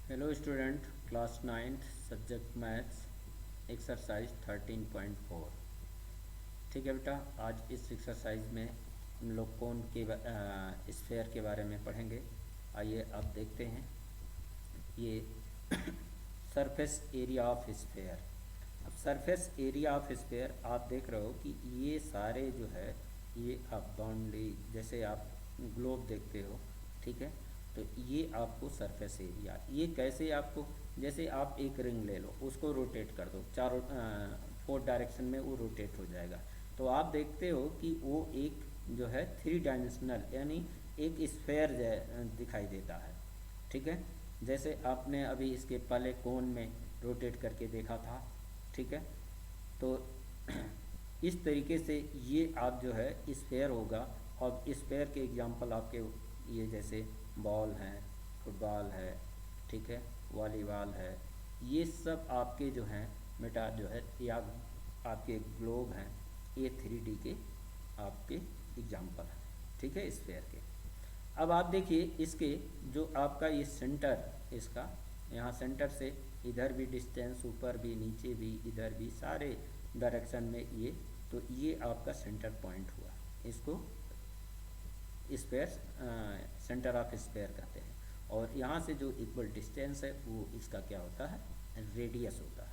Hello student, class ninth subject maths, exercise 13.4। ठीक है बेटा, आज इस एक्सरसाइज में हम लोग कोन के स्फेयर के बारे में पढ़ेंगे। आइए अब देखते हैं ये सरफेस एरिया ऑफ स्फेयर। अब सरफेस एरिया ऑफ स्फेयर आप देख रहे हो कि ये सारे जो है ये आप बाउंड्री जैसे आप ग्लोब देखते हो, ठीक है। तो ये आपको सरफेस एरिया, ये कैसे आपको, जैसे आप एक रिंग ले लो, उसको रोटेट कर दो चारों 4 डायरेक्शन में, वो रोटेट हो जाएगा। तो आप देखते हो कि वो एक जो है 3 डायमेंशनल यानी एक स्फेयर दिखाई देता है, ठीक है। जैसे आपने अभी इसके पहले कोन में रोटेट करके देखा था, ठीक है। तो इस तरीके से ये आप जो है स्फेयर होगा। और स्फेयर के एग्जांपल आपके ये जैसे बॉल हैं, फुटबॉल है, ठीक है, वॉलीबॉल है, ये सब आपके जो हैं बेटा जो है, या आपके ग्लोब हैं, ये 3D के आपके एग्जांपल हैं, ठीक है, स्फेयर के। अब आप देखिए इसके जो आपका ये सेंटर, इसका यहाँ सेंटर से इधर भी डिस्टेंस, ऊपर भी, नीचे भी, इधर भी, सारे डायरेक्शन में ये, तो ये आपका सेंटर पॉइंट हुआ। इसको स्पेयर सेंटर ऑफ स्पेयर कहते हैं। और यहाँ से जो इक्वल डिस्टेंस है वो इसका क्या होता है, रेडियस होता है,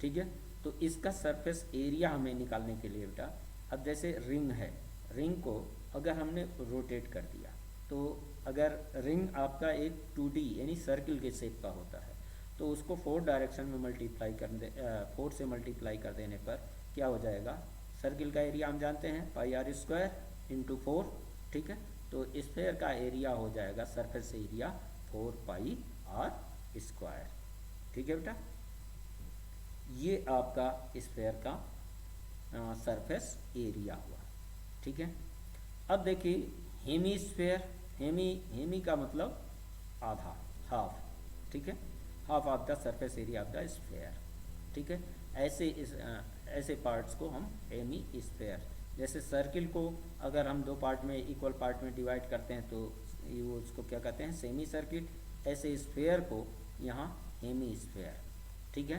ठीक है। तो इसका सरफेस एरिया हमें निकालने के लिए बेटा, अब जैसे रिंग है, रिंग को अगर हमने रोटेट कर दिया, तो अगर रिंग आपका एक 2D यानी सर्किल के शेप का होता है, तो उसको 4 डायरेक्शन में मल्टीप्लाई कर 4 से मल्टीप्लाई कर देने पर क्या हो जाएगा, सर्किल का एरिया हम जानते हैं पाई आर स्क्वायर इंटू 4, ठीक है। तो स्फेयर का एरिया हो जाएगा surface area 4 pi are square, ठीक है बेटा। ये आपका स्फेयर का सरफेस एरिया हुआ, ठीक है। अब देखिए हेमी स्फेयर, हेमी का मतलब आधा, हाफ, ठीक है, half of the surface area of the sphere, ठीक है। ऐसे पार्ट्स को हम हेमी स्फेयर, जैसे सर्किल को अगर हम 2 पार्ट में, इक्वल पार्ट में डिवाइड करते हैं तो ये वो उसको क्या कहते हैं, सेमी सर्किल। ऐसे स्फेयर को यहाँ हेमी स्फेयर, ठीक है।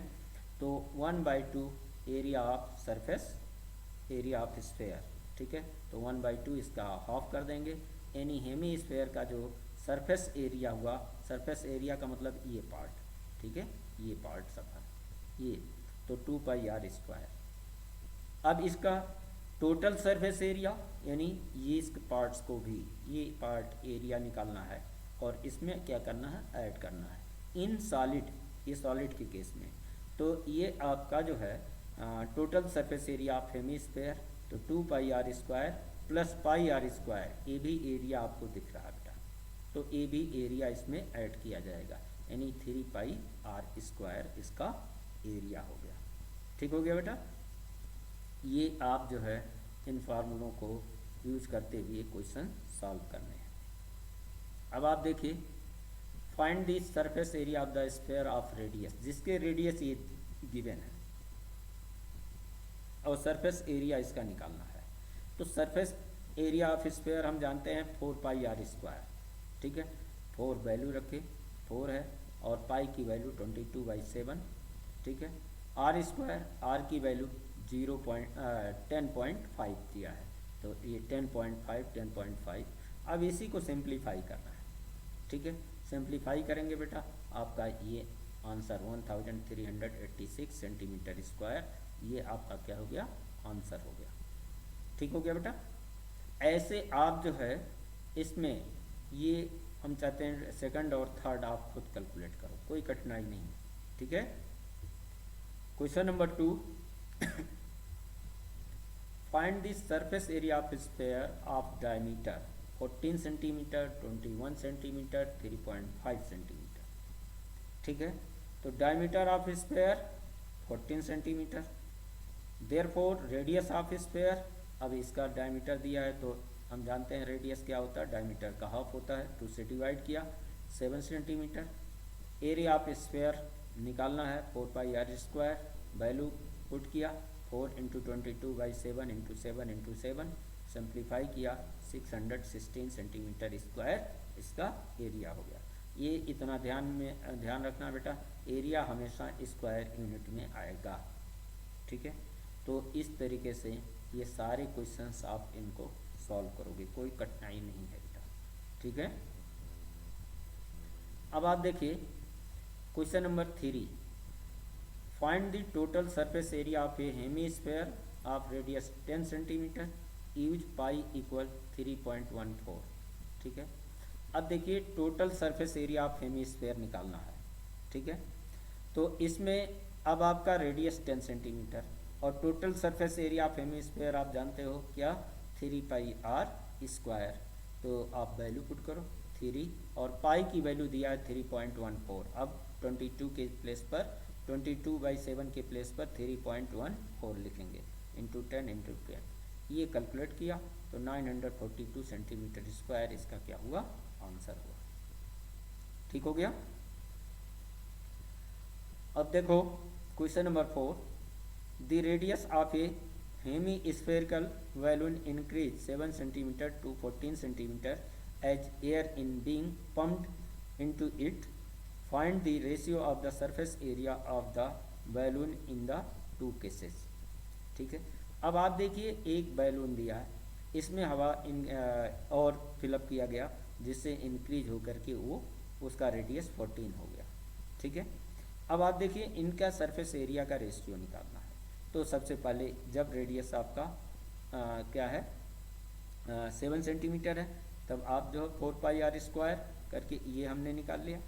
तो 1/2 area of surface area of sphere, ठीक है। तो 1/2 इसका हाफ कर देंगे, यानी हेमी स्फेयर का जो सरफेस एरिया हुआ, सरफेस एरिया का मतलब ये पार्ट, ठीक है, ये पार्ट सब है ये, तो 2 पाई आर स्क्वायर। अब इसका टोटल सरफेस एरिया यानी ये इस पार्ट्स को भी, ये पार्ट एरिया निकालना है और इसमें क्या करना है, ऐड करना है इन सॉलिड, ये सॉलिड के केस में। तो ये आपका जो है total surface area of hemisphere, तो 2 pi are square plus pi are square, ये भी एरिया आपको दिख रहा है बेटा, तो ये भी एरिया इसमें ऐड किया जाएगा, यानी 3 पाई आर स्क्वायर इसका एरिया हो गया, ठीक हो गया बेटा। ये आप जो है इन फार्मूलों को यूज करते हुए क्वेश्चन सॉल्व करने हैं। अब आप देखिए, find the surface area of the sphere of radius, जिसके रेडियस ये गिवन है और सरफेस एरिया इसका निकालना है। तो सरफेस एरिया ऑफ स्फेयर हम जानते हैं 4 पाई आर स्क्वायर, ठीक है। 4 वैल्यू रखे, 4 है, और पाई की वैल्यू 22/7, ठीक है। आर स्क्वायर, आर की वैल्यू 10.5 दिया है, तो ये 10.5 10.5। अब इसी को सिंप्लीफाई करना है, ठीक है। सिंप्लीफाई करेंगे बेटा, आपका ये आंसर 1386 सेंटीमीटर स्क्वायर, ये आपका क्या हो गया, आंसर हो गया, ठीक हो गया बेटा। ऐसे आप जो है इसमें ये हम चाहते हैं सेकंड और थर्ड आप खुद कैलकुलेट करो, कोई कठिनाई नहीं, ठीक है। Question number 2, find the surface area of sphere of diameter 14 centimetre, 21 centimetre, 3.5 centimetre, ठीक है। तो diameter of sphere 14 centimetre, therefore radius of sphere, अब इसका डायमीटर दिया है तो हम जानते हैं रेडियस क्या होता है, डायमीटर का हाफ होता है, 2 से डिवाइड किया 7 सेंटीमीटर। एरिया ऑफ स्फेयर निकालना है 4 pi are square, value put किया 4 इंटू 22/7 इंटू 7 इंटू 7, सिंप्लीफाई किया 616 सेंटीमीटर स्क्वायर इसका एरिया हो गया। ये इतना ध्यान रखना बेटा, एरिया हमेशा स्क्वायर यूनिट में आएगा। ठीक है, तो इस तरीके से ये सारे क्वेश्चंस आप इनको सॉल्व करोगे, कोई कठिनाई नहीं है बेटा। ठीक है, अब आप देखिए question number 3, find the total surface area of A hemisphere of radius 10 centimetre, use pi equal 3.14। ठीक है, अब देखिए total surface area of hemisphere निकालना है। ठीक है, तो इसमें अब आपका रेडियस 10 सेंटीमीटर और total surface area of hemisphere आप जानते हो क्या, 3πr²। तो आप वैल्यू पुट करो 3 और पाई की वैल्यू दिया है 3.14। अब 22 के प्लेस पर 22/7 के प्लेस पर 3.14 लिखेंगे, इंटू 10 इंटू 10। ये कैलकुलेट किया तो 942 सेंटीमीटर स्क्वायर इसका क्या हुआ, आंसर हुआ। ठीक हो गया। अब देखो question number 4, the radius of a hemispherical balloon increase 7 centimeter to 14 centimeter as air in being pumped into it, find the ratio of the surface area of the balloon in the two cases. ठीक है, अब आप देखिए एक balloon दिया है, इसमें हवा और फिलअप किया गया जिससे इंक्रीज होकर के वो उसका रेडियस 14 हो गया। ठीक है, अब आप देखिए इनका सरफेस एरिया का रेशियो निकालना है। तो सबसे पहले जब रेडियस आपका क्या है 7 सेंटीमीटर है, तब आप जो 4πr² करके ये हमने निकाल लिया।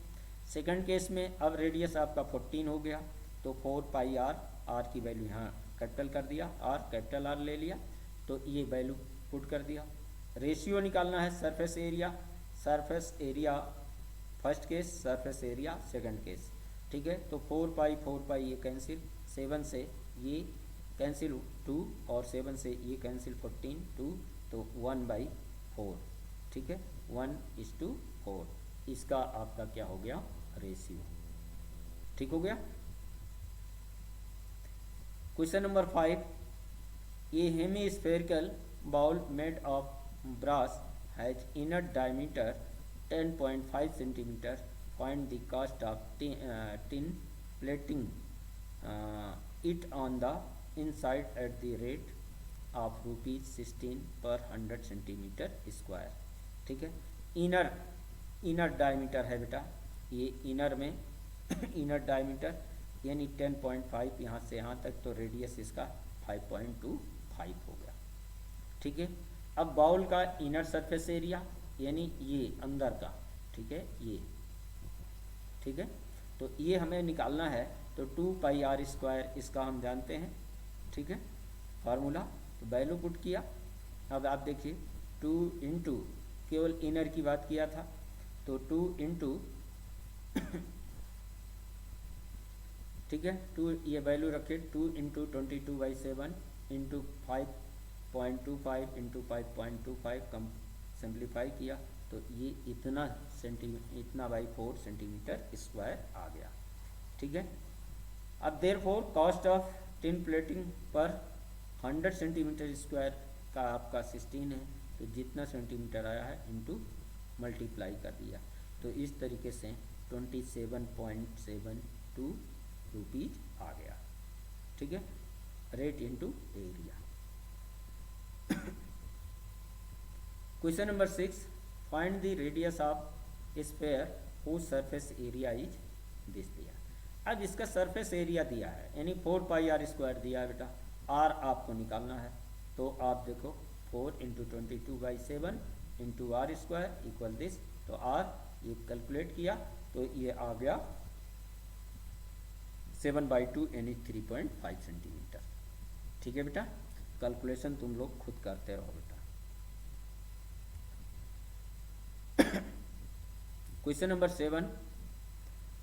सेकंड केस में अब रेडियस आपका 14 हो गया, तो 4πr, आर की वैल्यू यहाँ कैपिटल कर दिया, आर कैपिटल आर ले लिया, तो ये वैल्यू पुट कर दिया। रेशियो निकालना है surface area first case, surface area second case. ठीक है, तो 4π ये कैंसिल, 7 से ये कैंसिल 2 और 7 से ये कैंसिल 14 2, तो 1/4। ठीक है, 1:4 इसका आपका क्या हो गया, रेशियो। ठीक हो गया। क्वेश्चन नंबर 5, ये hemispherical bowl made of brass has inner diameter 10.5 centimeter, find the cost of tin plating it on the inside at the rate of ₹16 per 100 centimetre square. ठीक है, इनर डायमीटर है बेटा, ये inner में inner diameter यानी 10.5 यहाँ से यहाँ तक, तो रेडियस इसका 5.25 हो गया। ठीक है, अब बाउल का इनर सरफेस एरिया यानी ये अंदर का, ठीक है ये, ठीक है, तो ये हमें निकालना है। तो 2πr² इसका हम जानते हैं। ठीक है, फार्मूला, तो वैल्यू पुट किया। अब आप देखिए 2 इंटू, केवल इनर की बात किया था, तो 2 इंटू ठीक है 2 ये वैल्यू रखे, 2 इंटू 22/7 इंटू 5.25 इंटू 5.25 कम सिंप्लीफाई किया, तो ये इतना 4 सेंटीमीटर स्क्वायर आ गया। ठीक है, अब therefore cost of tin plating पर 100 सेंटीमीटर स्क्वायर का आपका 16 है, तो जितना सेंटीमीटर आया है इंटू मल्टीप्लाई कर दिया, तो इस तरीके से 27.72 रुपीज आ गया। ठीक है, rate into area. Question number 6, find the radius of sphere whose surface area is this दिया। अब इसका सरफेस एरिया दिया है यानी 4πr² दिया है बेटा, आर आपको निकालना है। तो आप देखो 4 into 22/7 into r² equal this, तो आर ये कैलकुलेट किया तो ये आ गया 7/2 यानी 3.5 सेंटीमीटर। ठीक है बेटा, कैलकुलेशन तुम लोग खुद करते रहो बेटा। Question number 7,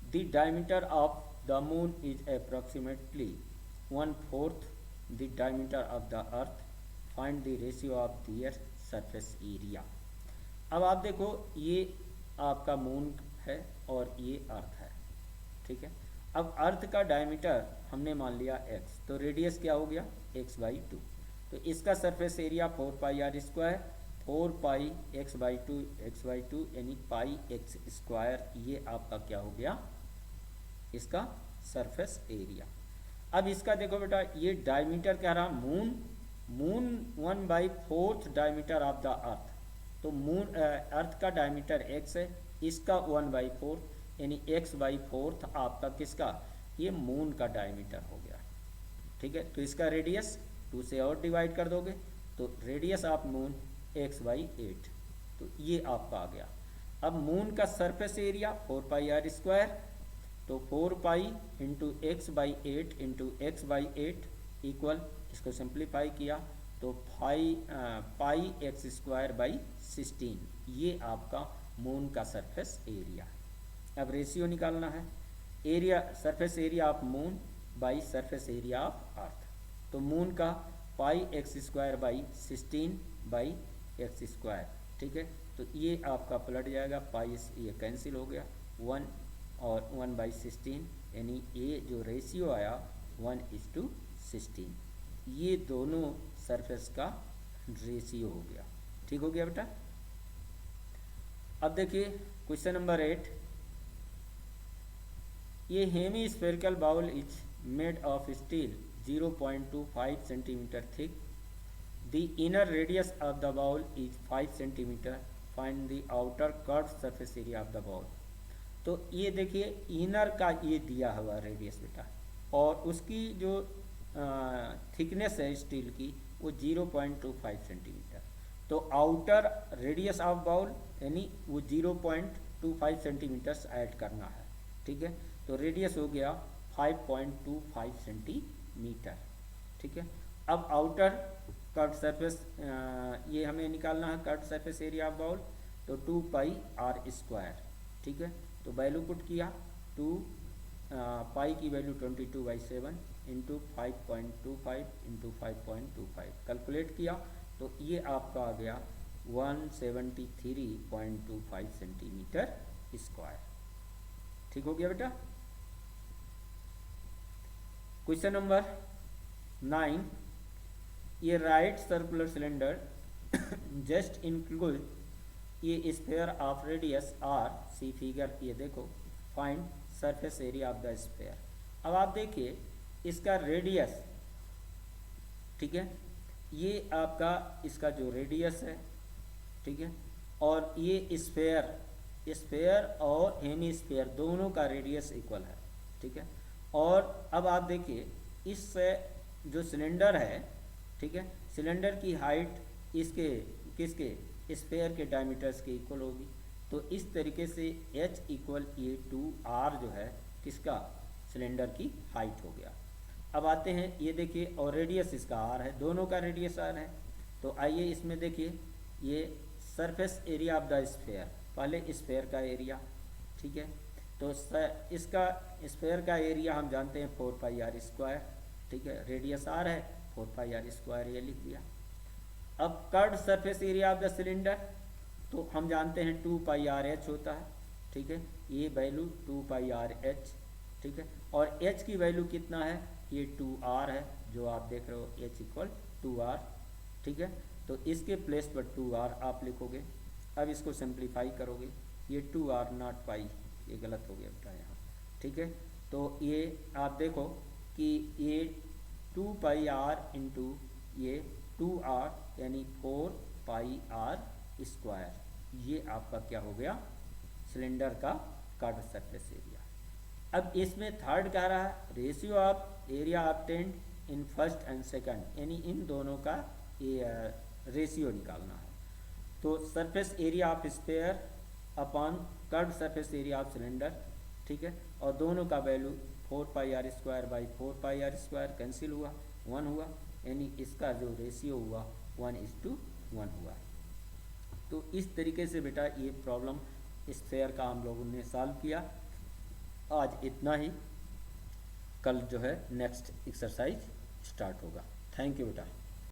the diameter of the moon is approximately 1/4 the diameter of the earth, find the ratio of their surface area. अब आप देखो ये आपका मून है और ये अर्थ है। ठीक है, अब अर्थ का डायमीटर हमने मान लिया x, तो रेडियस क्या हो गया x/2, तो इसका सरफेस एरिया 4πr², 4π x/2 यानी पाई एक्स स्क्वायर, ये आपका क्या हो गया, इसका सरफेस एरिया। अब इसका देखो बेटा, ये डायमीटर कह रहा मून 1/4 डायमीटर ऑफ द अर्थ। तो मून अर्थ का डायमीटर x है, इसका 1/4 यानी x/4 आपका किसका, ये मून का डायमीटर हो गया। ठीक है, तो इसका रेडियस 2 से और डिवाइड कर दोगे तो रेडियस ऑफ मून x/8, तो ये आपका आ गया। अब मून का सरफेस एरिया 4πr², तो 4π into x/8 into x/8 equal, इसको सिंप्लीफाई किया तो πx²/16, ये आपका मून का सरफेस एरिया। अब रेशियो निकालना है, area surface area of moon by surface area of earth. तो मून का πx²/16/x², ठीक है, तो ये आपका पलट जाएगा, पाई ये कैंसिल हो गया, 1 और 1/16, यानी ये जो रेशियो आया 1:16, ये दोनों सरफेस का रेशियो हो गया। ठीक हो गया बेटा। अब देखिए क्वेश्चन नंबर 8, ये hemispherical bowl is made of steel 0.25 centimeter thick. The inner radius of the bowl is 5 centimeter. Find the outer curved surface area of the bowl. तो ये देखिए इनर का ये दिया हुआ रेडियस बेटा, और उसकी जो थिकनेस है स्टील की वो 0.25 सेंटीमीटर। तो आउटर रेडियस ऑफ बाउल यानी वो 0.25 सेंटीमीटर्स ऐड करना है। ठीक है, तो रेडियस हो गया 5.25 सेंटीमीटर। ठीक है, अब आउटर कर्व सरफेस ये हमें निकालना है, curve surface area of bowl, तो 2πr²। ठीक है, तो वैल्यू पुट किया, 2 पाई की वैल्यू 22/7 इंटू 5.25 इंटू 5.25 कैलकुलेट किया तो ये आपका आ गया 173.25 सेंटीमीटर स्क्वायर। ठीक हो गया बेटा। क्वेश्चन नंबर 9, ये right circular cylinder just include ये sphere of radius r, see figure, ये देखो, find surface area of the sphere. अब आप देखिए इसका रेडियस, ठीक है, ये आपका इसका जो रेडियस है, ठीक है, और ये स्फीयर और हेमी स्फीयर दोनों का रेडियस इक्वल है। ठीक है, और अब आप देखिए इस जो सिलेंडर है, ठीक है, सिलेंडर की हाइट इसके किसके स्फीयर के डायमीटर्स के इक्वल होगी। तो इस तरीके से H इक्वल ये 2R जो है किसका, सिलेंडर की हाइट हो गया। अब आते हैं, ये देखिए, और रेडियस इसका R है, दोनों का रेडियस R है। तो आइए इसमें देखिए, ये surface area of the sphere, पहले स्फीयर का एरिया, ठीक है, तो इसका स्फीयर का एरिया हम जानते हैं 4πr²। ठीक है, रेडियस R है, 4πr² ये लिख दिया। अब curved surface area of the cylinder, तो हम जानते हैं 2πrh होता है। ठीक है, ये वैल्यू 2πrh, ठीक है, और h की वैल्यू कितना है, ये 2R है, जो आप देख रहे हो, h इक्वल 2R। ठीक है, तो इसके प्लेस पर 2R आप लिखोगे। अब इसको सिंप्लीफाई करोगे, ये 2R नॉट पाई, ये गलत हो गया बेटा यहाँ। ठीक है, तो ये आप देखो कि ये 2πr इंटू ये 2R यानी 4πr², ये आपका क्या हो गया, सिलेंडर का कर्व्ड सरफेस एरिया। अब इसमें थर्ड कह रहा है ratio of area obtained in first and second, यानी इन दोनों का ये रेशियो निकालना है। तो surface area of sphere upon curved surface area of cylinder, ठीक है, और दोनों का वैल्यू 4πr²/4πr² कैंसिल हुआ, 1 हुआ, यानी इसका जो रेशियो हुआ 1:1 हुआ। तो इस तरीके से बेटा ये प्रॉब्लम स्फीयर का हम लोगों ने सॉल्व किया। आज इतना ही, कल जो है नेक्स्ट एक्सरसाइज स्टार्ट होगा। थैंक यू बेटा।